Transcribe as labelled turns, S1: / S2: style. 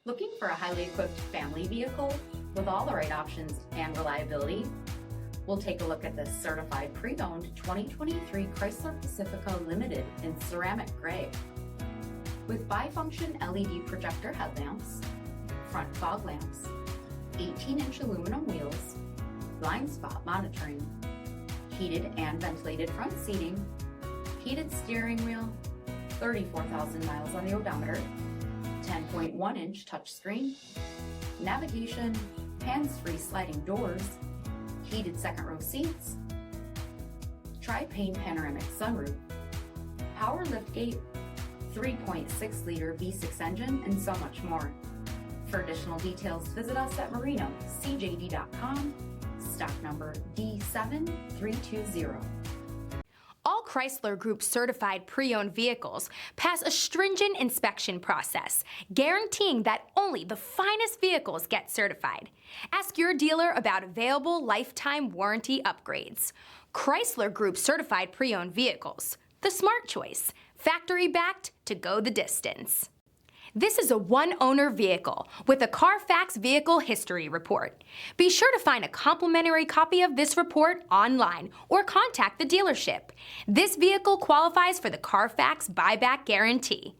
S1: Looking for a highly equipped family vehicle with all the right options and reliability? We'll take a look at this certified pre-owned 2023 Chrysler Pacifica Limited in ceramic gray. With bifunction LED projector headlamps, front fog lamps, 18-inch aluminum wheels, blind spot monitoring, heated and ventilated front seating, heated steering wheel, 34,000 miles on the odometer, 10.1-inch touchscreen, navigation, hands-free sliding doors, heated second row seats, tri-pane panoramic sunroof, power liftgate, 3.6-liter V6 engine, and so much more. For additional details, visit us at Marino, cjd.com, stock number D7320.
S2: All Chrysler Group certified pre-owned vehicles pass a stringent inspection process, guaranteeing that only the finest vehicles get certified. Ask your dealer about available lifetime warranty upgrades. Chrysler Group certified pre-owned vehicles, the smart choice, factory-backed to go the distance. This is a one-owner vehicle with a CARFAX vehicle history report. Be sure to find a complimentary copy of this report online or contact the dealership. This vehicle qualifies for the CARFAX buyback guarantee.